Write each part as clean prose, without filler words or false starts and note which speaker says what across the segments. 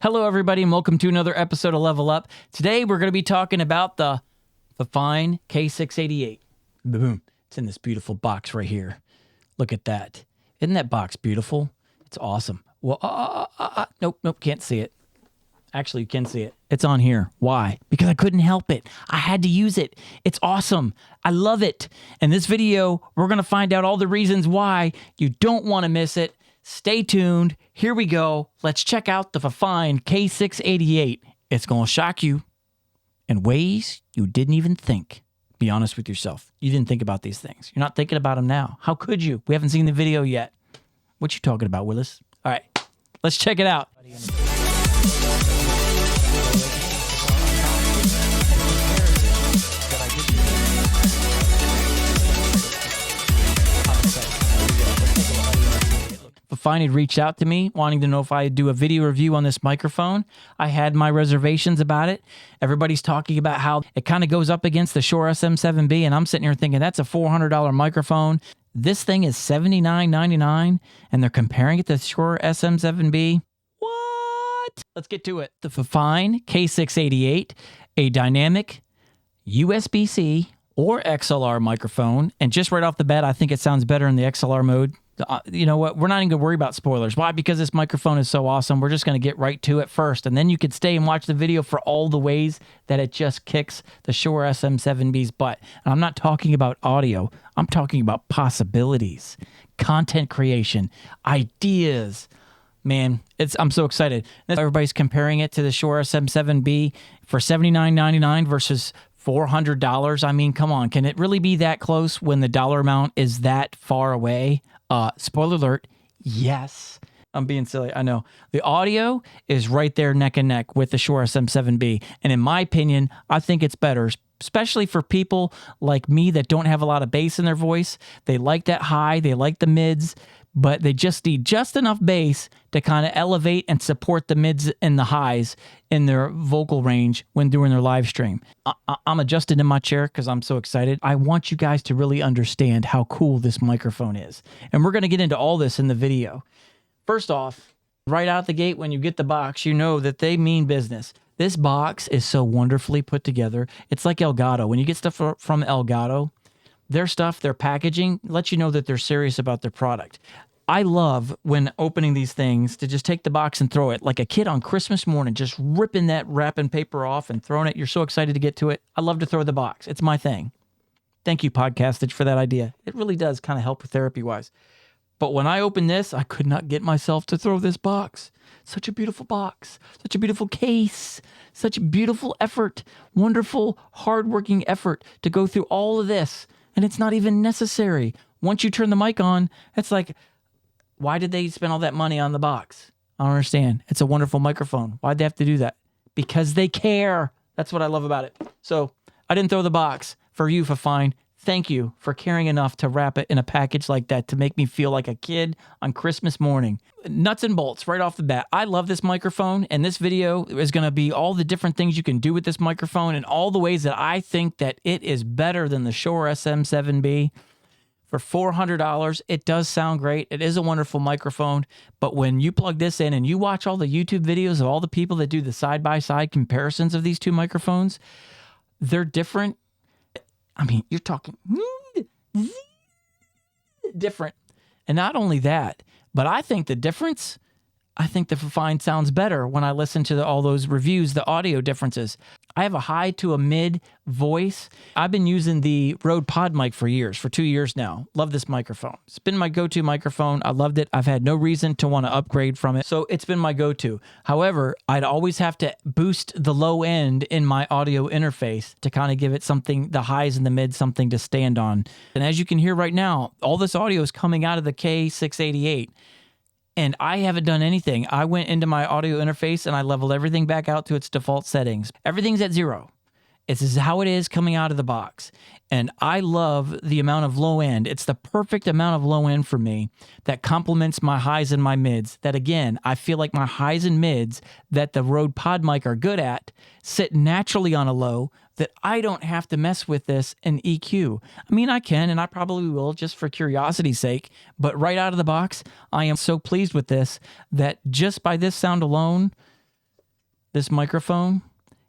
Speaker 1: Hello, everybody, and welcome to another episode of Level Up. Today, we're going to be talking about the Fifine K688. Boom. It's in this beautiful box right here. Look at that. Isn't that box beautiful? It's awesome. Well, nope, can't see it. Actually, you can see it. It's on here. Why? Because I couldn't help it. I had to use it. It's awesome. I love it. In this video, we're going to find out all the reasons why. You don't want to miss it. Stay tuned. Here we go. Let's check out the Fifine K688. It's going to shock you in ways you didn't even think. Be honest with yourself. You didn't think about these things. You're not thinking about them now. How could you? We haven't seen the video yet. What you talking about, Willis? All right, let's check it out. Fifine had reached out to me wanting to know if I'd do a video review on this microphone. I had my reservations about it. Everybody's talking about how it kind of goes up against the Shure SM7B, and I'm sitting here thinking that's a $400 microphone. This thing is $79.99, and they're comparing it to the Shure SM7B. What? Let's get to it. The Fifine K688, a dynamic USB-C or XLR microphone, and just right off the bat, I think it sounds better in the XLR mode. You know what? We're not even going to worry about spoilers. Why? Because this microphone is so awesome. We're just going to get right to it first. And then you could stay and watch the video for all the ways that it just kicks the Shure SM7B's butt. And I'm not talking about audio. I'm talking about possibilities, content creation, ideas. Man, I'm so excited. Everybody's comparing it to the Shure SM7B for $79.99 versus $400. I mean, come on. Can it really be that close when the dollar amount is that far away? Spoiler alert, yes. I'm being silly, I know. The audio is right there neck and neck with the Shure SM7B. And in my opinion, I think it's better, especially for people like me that don't have a lot of bass in their voice. They like that high, they like the mids, but they just need just enough bass to kind of elevate and support the mids and the highs in their vocal range when doing their live stream. I'm adjusting in my chair because I'm so excited. I want you guys to really understand how cool this microphone is. And we're going to get into all this in the video. First off, right out the gate when you get the box, you know that they mean business. This box is so wonderfully put together. It's like Elgato. When you get stuff from Elgato, their stuff, their packaging, lets you know that they're serious about their product. I love when opening these things to just take the box and throw it like a kid on Christmas morning, just ripping that wrapping paper off and throwing it. You're so excited to get to it. I love to throw the box. It's my thing. Thank you, Podcastage, for that idea. It really does kind of help therapy-wise. But when I opened this, I could not get myself to throw this box. Such a beautiful box, such a beautiful case, such a beautiful effort, wonderful, hardworking effort to go through all of this. And it's not even necessary. Once you turn the mic on, it's like, why did they spend all that money on the box? I don't understand. It's a wonderful microphone. Why'd they have to do that? Because they care. That's what I love about it. So I didn't throw the box for you, Fifine. Thank you for caring enough to wrap it in a package like that to make me feel like a kid on Christmas morning. Nuts and bolts right off the bat. I love this microphone, and this video is going to be all the different things you can do with this microphone and all the ways that I think that it is better than the Shure SM7B. For $400, it does sound great. It is a wonderful microphone, but when you plug this in and you watch all the YouTube videos of all the people that do the side-by-side comparisons of these two microphones, they're different. I mean, you're talking different. And not only that, but I think the difference, I think the Fifine sounds better when I listen to all those reviews, the audio differences. I have a high to a mid voice. I've been using the Rode Podmic for 2 years now. Love this microphone. It's been my go-to microphone. I loved it. I've had no reason to want to upgrade from it. So it's been my go-to. However, I'd always have to boost the low end in my audio interface to kind of give it something, the highs and the mids, something to stand on. And as you can hear right now, all this audio is coming out of the K688. And I haven't done anything. I went into my audio interface and I leveled everything back out to its default settings. Everything's at 0. This is how it is coming out of the box. And I love the amount of low end. It's the perfect amount of low end for me that complements my highs and my mids. That again, I feel like my highs and mids that the Rode Podmic are good at sit naturally on a low that I don't have to mess with this in EQ. I mean, I can, and I probably will just for curiosity's sake, but right out of the box, I am so pleased with this that just by this sound alone, This microphone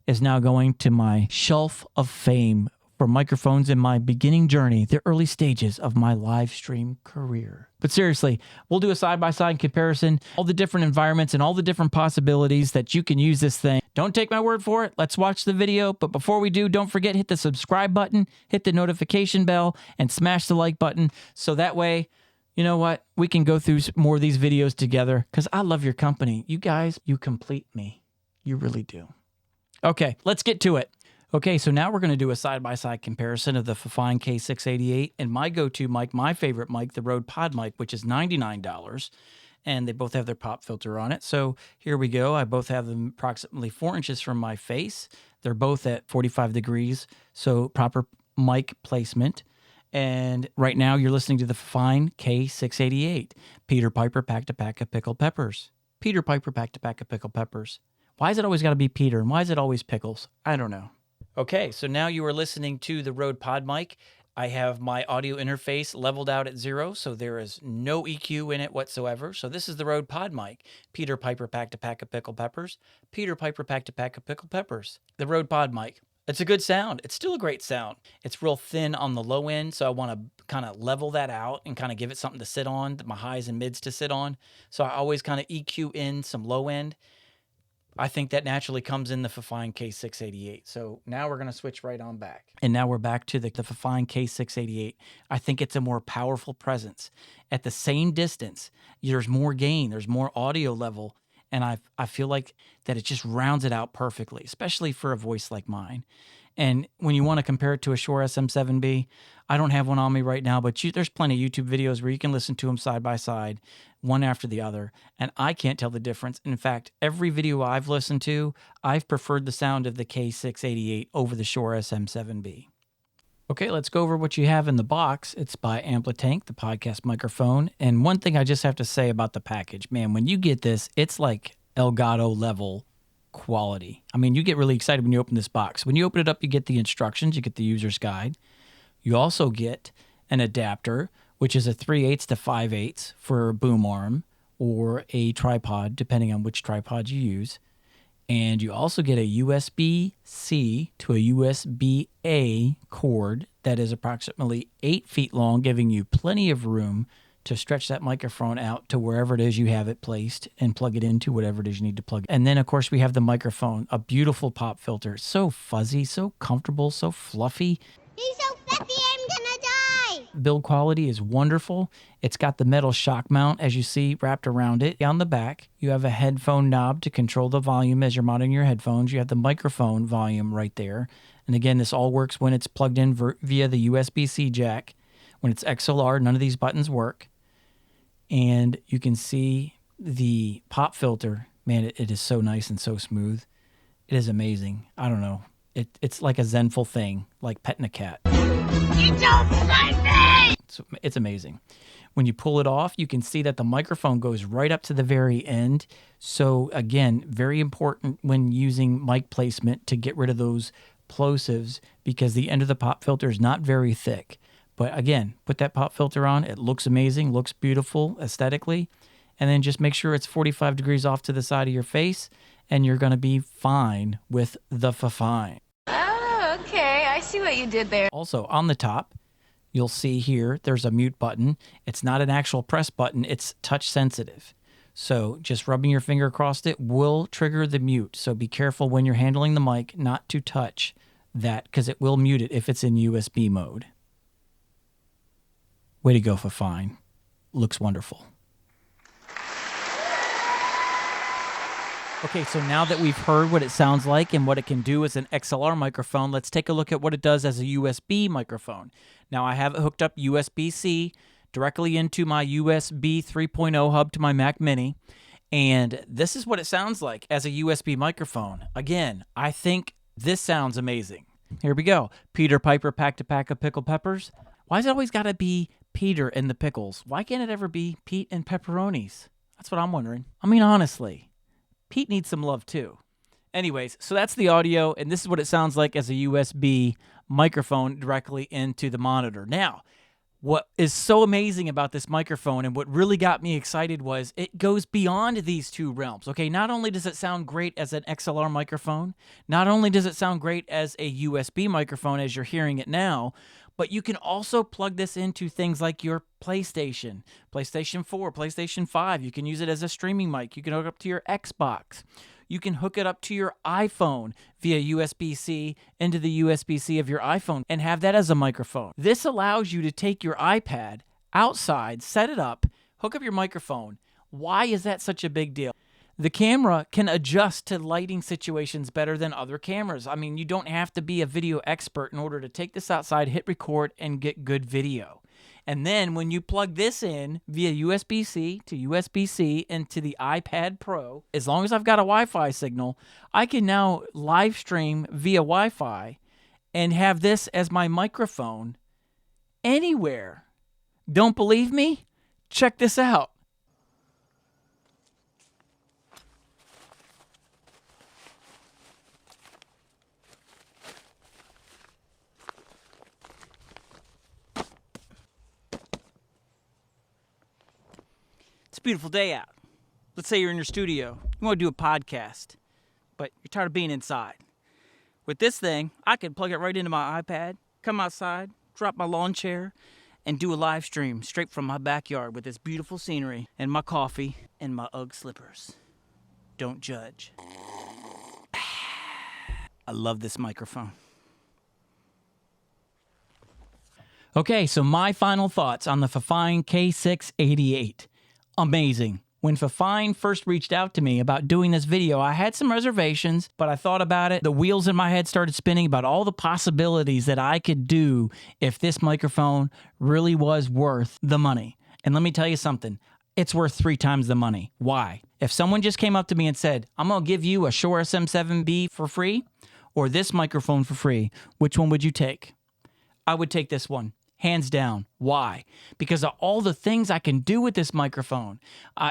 Speaker 1: is now going to my shelf of fame for microphones in my beginning journey, the early stages of my live stream career. But seriously, we'll do a side-by-side comparison, all the different environments and all the different possibilities that you can use this thing. Don't take my word for it. Let's watch the video. But before we do, don't forget, hit the subscribe button, hit the notification bell, and smash the like button. So that way, you know what? We can go through more of these videos together because I love your company. You guys, you complete me. You really do. Okay, let's get to it. Okay, so now we're going to do a side-by-side comparison of the Fifine K688 and my go-to mic, my favorite mic, the Rode Podmic, which is $99, and they both have their pop filter on it. So here we go. I both have them approximately 4 inches from my face. They're both at 45 degrees, so proper mic placement. And right now you're listening to the Fifine K688. Peter Piper packed a pack of pickled peppers. Peter Piper packed a pack of pickled peppers. Why has it always got to be Peter? And why is it always pickles? I don't know. Okay, so now you are listening to the Rode Podmic. I have my audio interface leveled out at 0, so there is no EQ in it whatsoever. So this is the Rode Podmic. Peter Piper packed a pack of pickled peppers. Peter Piper packed a pack of pickled peppers. The Rode Podmic. It's a good sound. It's still a great sound. It's real thin on the low end, so I want to kind of level that out and kind of give it something to sit on, my highs and mids to sit on. So I always kind of EQ in some low end. I think that naturally comes in the Fifine K688. So now we're going to switch right on back. And now we're back to the Fifine K688. I think it's a more powerful presence. At the same distance, there's more gain, there's more audio level, and I feel like that it just rounds it out perfectly, especially for a voice like mine. And when you want to compare it to a Shure SM7B, I don't have one on me right now, but there's plenty of YouTube videos where you can listen to them side by side, one after the other, and I can't tell the difference. In fact, every video I've listened to, I've preferred the sound of the K688 over the Shure SM7B. Okay, let's go over what you have in the box. It's by Amplitank, the podcast microphone. And one thing I just have to say about the package, man, when you get this, it's like Elgato level quality. I mean, you get really excited when you open this box. When you open it up, you get the instructions, you get the user's guide. You also get an adapter, which is a 3/8 to 5/8 for a boom arm or a tripod, depending on which tripod you use. And you also get a USB-C to a USB-A cord that is approximately 8 feet long, giving you plenty of room to stretch that microphone out to wherever it is you have it placed and plug it into whatever it is you need to plug. And then, of course, we have the microphone, a beautiful pop filter. So fuzzy, so comfortable, so fluffy.
Speaker 2: He's so fluffy, I'm gonna die!
Speaker 1: Build quality is wonderful. It's got the metal shock mount, as you see, wrapped around it. On the back, you have a headphone knob to control the volume as you're mounting your headphones. You have the microphone volume right there. And again, this all works when it's plugged in via the USB-C jack. When it's XLR, none of these buttons work. And you can see the pop filter. Man, it is so nice and so smooth. It is amazing. I don't know. It's like a zenful thing, like petting a cat.
Speaker 2: You don't fight me!
Speaker 1: It's amazing. When you pull it off, you can see that the microphone goes right up to the very end. So again, very important when using mic placement to get rid of those plosives because the end of the pop filter is not very thick. But again, put that pop filter on. It looks amazing, looks beautiful aesthetically. And then just make sure it's 45 degrees off to the side of your face, and you're going to be fine with the Fifine.
Speaker 3: Oh, okay. I see what you did there.
Speaker 1: Also, on the top, you'll see here, there's a mute button. It's not an actual press button. It's touch sensitive. So just rubbing your finger across it will trigger the mute. So be careful when you're handling the mic not to touch that because it will mute it if it's in USB mode. Way to go, Fifine. Looks wonderful. Okay, so now that we've heard what it sounds like and what it can do as an XLR microphone, let's take a look at what it does as a USB microphone. Now, I have it hooked up USB-C directly into my USB 3.0 hub to my Mac Mini, and this is what it sounds like as a USB microphone. Again, I think this sounds amazing. Here we go. Peter Piper packed a pack of pickled peppers. Why has it always got to be Peter and the pickles? Why can't it ever be Pete and pepperonis? That's what I'm wondering. I mean, honestly. Pete needs some love too. Anyways, so that's the audio, and this is what it sounds like as a USB microphone directly into the monitor. Now, What is so amazing about this microphone and what really got me excited was it goes beyond these two realms. Okay, not only does it sound great as an XLR microphone, not only does it sound great as a USB microphone as you're hearing it now, but you can also plug this into things like your PlayStation, PlayStation 4, PlayStation 5. You can use it as a streaming mic. You can hook it up to your Xbox. You can hook it up to your iPhone via USB-C into the USB-C of your iPhone and have that as a microphone. This allows you to take your iPad outside, set it up, hook up your microphone. Why is that such a big deal? The camera can adjust to lighting situations better than other cameras. I mean, you don't have to be a video expert in order to take this outside, hit record, and get good video. And then when you plug this in via USB-C to USB-C into the iPad Pro, as long as I've got a Wi-Fi signal, I can now live stream via Wi-Fi and have this as my microphone anywhere. Don't believe me? Check this out. It's a beautiful day out. Let's say you're in your studio. You want to do a podcast, but you're tired of being inside. With this thing, I can plug it right into my iPad, come outside, drop my lawn chair, and do a live stream straight from my backyard with this beautiful scenery and my coffee and my Ugg slippers. Don't judge. I love this microphone. Okay, so my final thoughts on the Fifine K688. Amazing. When Fifine first reached out to me about doing this video, I had some reservations, but I thought about it. The wheels in my head started spinning about all the possibilities that I could do if this microphone really was worth the money. And let me tell you something. It's worth 3 times the money. Why? If someone just came up to me and said, I'm going to give you a Shure SM7B for free or this microphone for free, which one would you take? I would take this one. Hands down. Why? Because of all the things I can do with this microphone.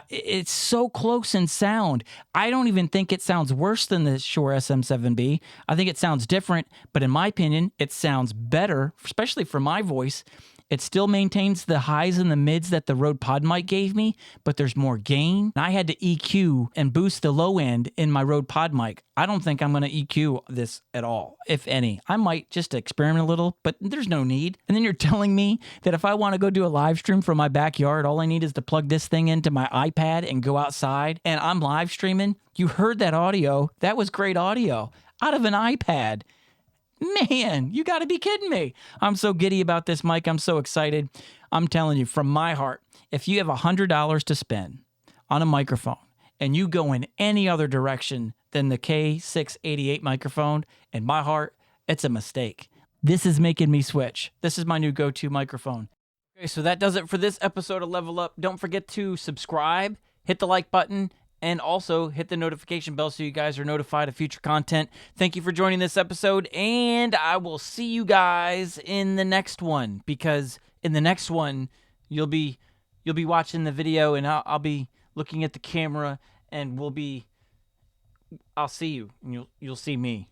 Speaker 1: It's so close in sound. I don't even think it sounds worse than the Shure SM7B. I think it sounds different, but in my opinion, it sounds better, especially for my voice. It still maintains the highs and the mids that the Rode Podmic gave me, but there's more gain. I had to EQ and boost the low end in my Rode Podmic. I don't think I'm going to EQ this at all, if any. I might just experiment a little, but there's no need. And then you're telling me that if I want to go do a live stream from my backyard, all I need is to plug this thing into my iPad and go outside, and I'm live streaming? You heard that audio. That was great audio out of an iPad. Man, you got to be kidding me. I'm so giddy about this mic. I'm so excited. I'm telling you from my heart, if you have $100 to spend on a microphone and you go in any other direction than the K688 microphone, in my heart, it's a mistake. This is making me switch. This is my new go-to microphone. Okay, so that does it for this episode of Level Up. Don't forget to subscribe, hit the like button, and also hit the notification bell so you guys are notified of future content. Thank you for joining this episode, and I will see you guys in the next one, because in the next one you'll be watching the video, and I'll be looking at the camera, and I'll see you, and you'll see me.